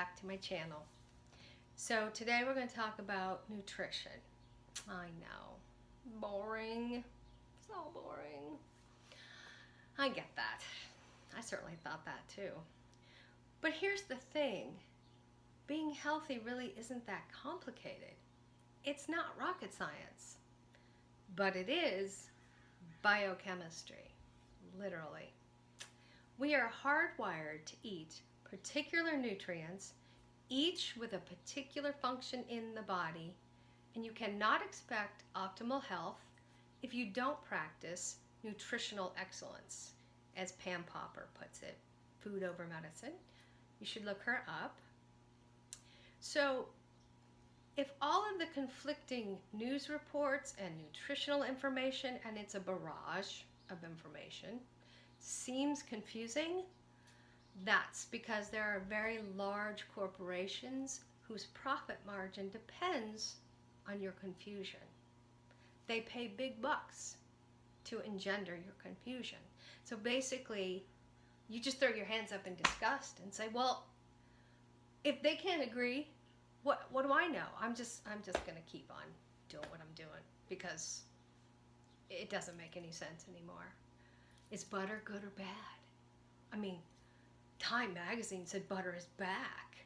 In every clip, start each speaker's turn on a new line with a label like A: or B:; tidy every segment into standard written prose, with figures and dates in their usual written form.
A: back to my channel. So today we're going to talk about nutrition. I know, boring, so boring. I get that. I certainly thought that too. But here's the thing, being healthy really isn't that complicated. It's not rocket science, but it is biochemistry, literally. We are hardwired to eat particular nutrients, each with a particular function in the body, and you cannot expect optimal health if you don't practice nutritional excellence, as Pam Popper puts it, food over medicine. You should look her up. So if all of the conflicting news reports and nutritional information, and it's a barrage of information, seems confusing, that's because there are very large corporations whose profit margin depends on your confusion. They pay big bucks to engender your confusion. So basically, you just throw your hands up in disgust and say, well, if they can't agree, what do I know? I'm just going to keep on doing what I'm doing because it doesn't make any sense anymore. Is butter good or bad? I mean, Time magazine said butter is back.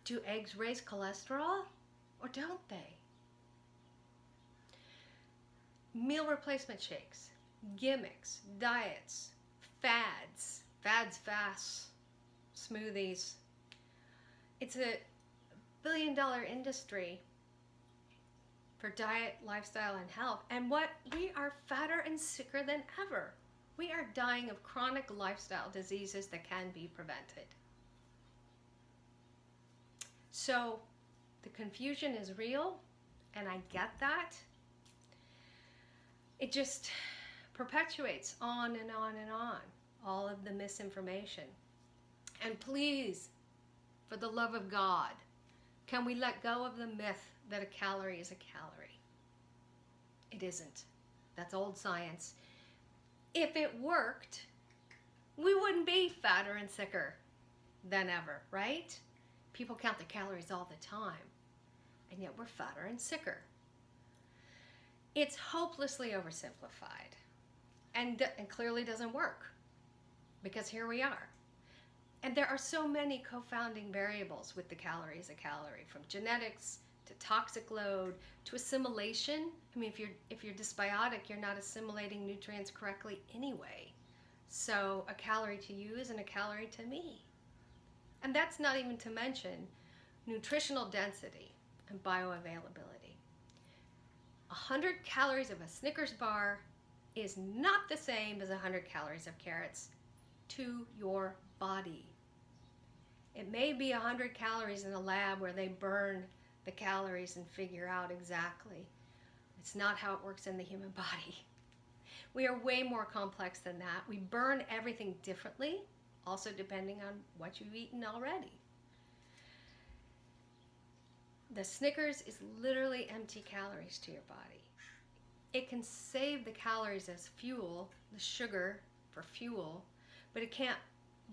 A: Do eggs raise cholesterol or don't they? Meal replacement shakes, gimmicks, diets, fads, fasts, smoothies. It's a billion-dollar industry for diet, lifestyle, and health. And what? We are fatter and sicker than ever. We are dying of chronic lifestyle diseases that can be prevented. So the confusion is real, and I get that. It just perpetuates on and on and on, all of the misinformation. And please, for the love of God, can we let go of the myth that a calorie is a calorie? It isn't. That's old science. If it worked, we wouldn't be fatter and sicker than ever, right? People count their calories all the time, and yet we're fatter and sicker. It's hopelessly oversimplified and clearly doesn't work because here we are. And there are so many confounding variables with the calorie as a calorie, from genetics to toxic load to assimilation. I mean, if you're dysbiotic, you're not assimilating nutrients correctly anyway. So a calorie to you isn't a calorie to me. And that's not even to mention nutritional density and bioavailability. 100 calories of a Snickers bar is not the same as 100 calories of carrots to your body. It may be 100 calories in a lab where they burn the calories and figure out exactly. It's not how it works in the human body. We are way more complex than that. We burn everything differently, also depending on what you've eaten already. The Snickers is literally empty calories to your body. It can save the calories as fuel, the sugar for fuel, but it can't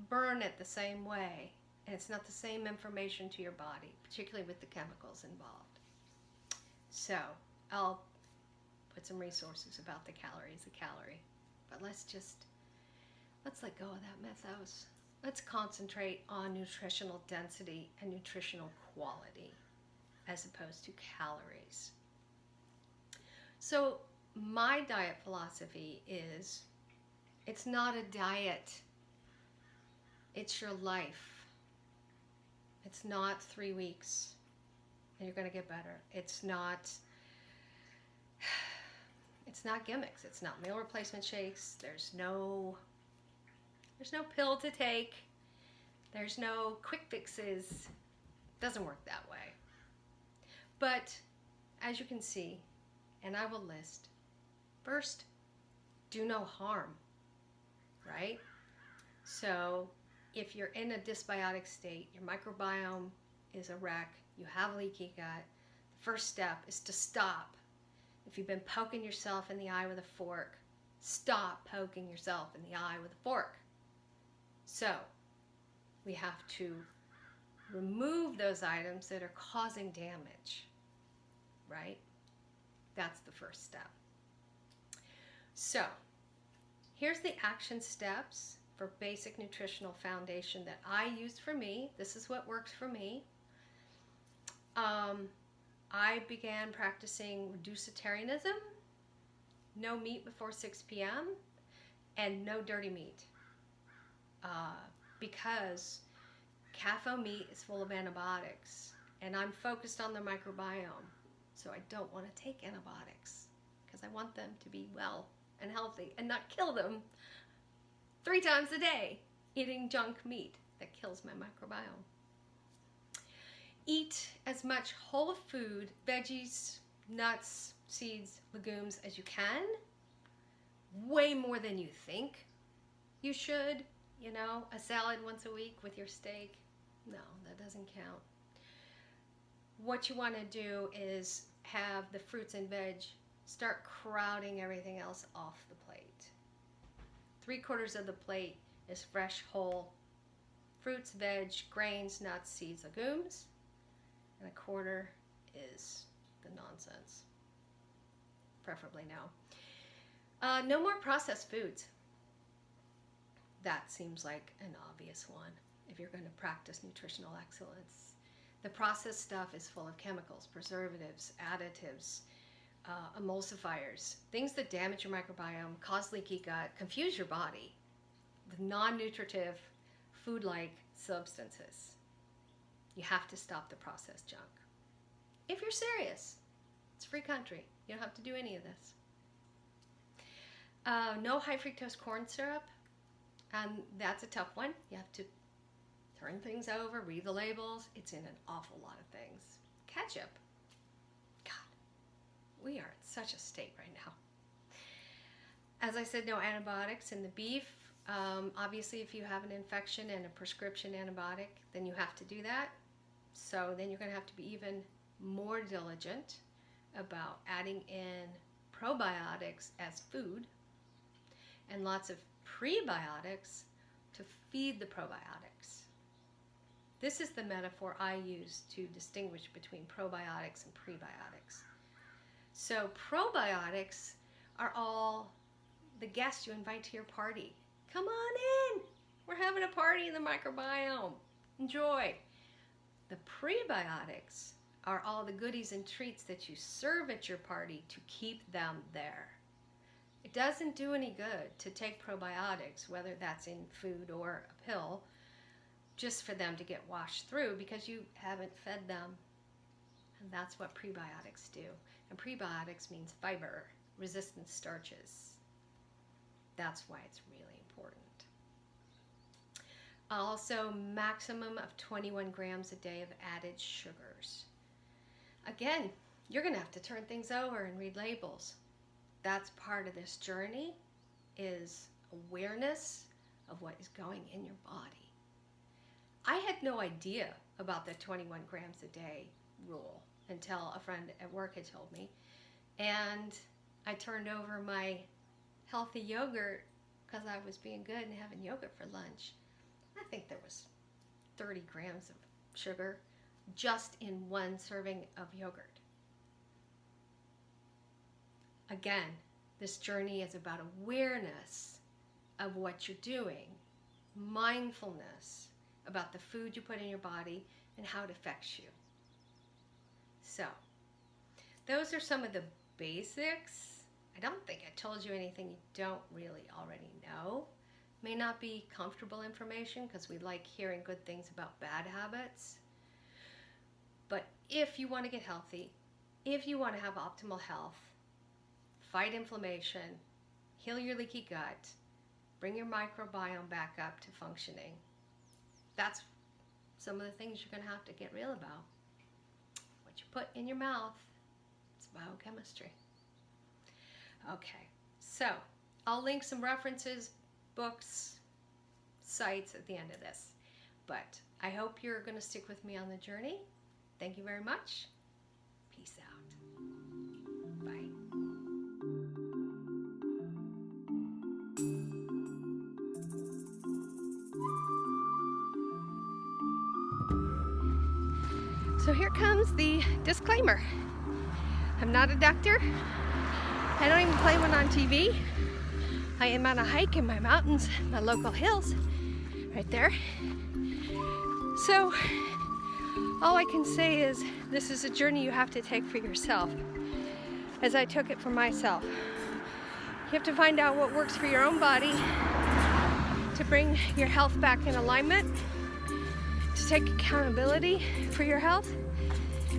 A: burn it the same way. And it's not the same information to your body, particularly with the chemicals involved. So I'll put some resources about the calorie as a calorie. But let's let go of that mythos. Let's concentrate on nutritional density and nutritional quality as opposed to calories. So my diet philosophy is, it's not a diet. It's your life. It's not 3 weeks and you're going to get better. It's not gimmicks. It's not meal replacement shakes. There's no pill to take. There's no quick fixes. It doesn't work that way. But as you can see, and I will list, first, do no harm, right? So if you're in a dysbiotic state, your microbiome is a wreck, you have leaky gut, the first step is to stop. If you've been poking yourself in the eye with a fork, stop poking yourself in the eye with a fork. So we have to remove those items that are causing damage, right? That's the first step. So here's the action steps for basic nutritional foundation that I used for me. This is what works for me. I began practicing reducitarianism, no meat before 6 p.m., and no dirty meat, because CAFO meat is full of antibiotics, and I'm focused on the microbiome, so I don't want to take antibiotics because I want them to be well and healthy and not kill them 3 times a day eating junk meat that kills my microbiome. Eat as much whole food, veggies, nuts, seeds, legumes as you can. Way more than you think you should. You know, a salad once a week with your steak. No, that doesn't count. What you want to do is have the fruits and veg start crowding everything else off the plate. 3/4 of the plate is fresh, whole fruits, veg, grains, nuts, seeds, legumes. And 1/4 is the nonsense. Preferably no. No more processed foods. That seems like an obvious one if you're going to practice nutritional excellence. The processed stuff is full of chemicals, preservatives, additives, emulsifiers, things that damage your microbiome, cause leaky gut, confuse your body with non-nutritive food-like substances. You have to stop the processed junk. If you're serious, it's a free country. You don't have to do any of this. No high fructose corn syrup, and that's a tough one. You have to turn things over, read the labels. It's in an awful lot of things. Ketchup. God, we are in such a state right now. As I said, no antibiotics in the beef. Obviously, if you have an infection and a prescription antibiotic, then you have to do that. So then you're going to have to be even more diligent about adding in probiotics as food and lots of prebiotics to feed the probiotics. This is the metaphor I use to distinguish between probiotics and prebiotics. So probiotics are all the guests you invite to your party. Come on in. We're having a party in the microbiome. Enjoy. The prebiotics are all the goodies and treats that you serve at your party to keep them there. It doesn't do any good to take probiotics, whether that's in food or a pill, just for them to get washed through because you haven't fed them. And that's what prebiotics do. And prebiotics means fiber, resistant starches. That's why it's really important. Also, maximum of 21 grams a day of added sugars. Again, you're going to have to turn things over and read labels. That's part of this journey, is awareness of what is going in your body. I had no idea about the 21 grams a day rule until a friend at work had told me. And I turned over my healthy yogurt because I was being good and having yogurt for lunch. I think there was 30 grams of sugar just in one serving of yogurt. Again, this journey is about awareness of what you're doing, mindfulness about the food you put in your body and how it affects you. So, those are some of the basics. I don't think I told you anything you don't really already know. May not be comfortable information because we like hearing good things about bad habits. But if you want to get healthy, if you want to have optimal health, fight inflammation, heal your leaky gut, bring your microbiome back up to functioning, that's some of the things you're going to have to get real about. What you put in your mouth, it's biochemistry. Okay, so I'll link some references, books, sites at the end of this. But I hope you're going to stick with me on the journey. Thank you very much. Peace out. Bye. So here comes the disclaimer. I'm not a doctor. I don't even play one on TV. I am on a hike in my mountains, my local hills, right there. So all I can say is this is a journey you have to take for yourself, as I took it for myself. You have to find out what works for your own body to bring your health back in alignment, to take accountability for your health,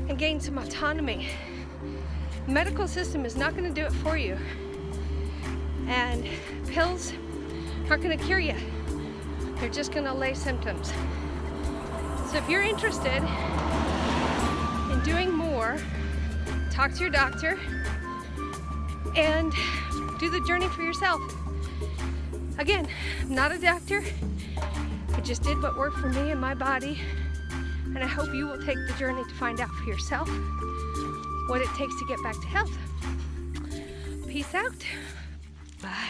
A: and gain some autonomy. The medical system is not going to do it for you, and pills aren't going to cure you. They're just going to allay symptoms. So if you're interested in doing more, talk to your doctor and do the journey for yourself. Again, I'm not a doctor. I just did what worked for me and my body, and I hope you will take the journey to find out for yourself what it takes to get back to health. Peace out. Bye.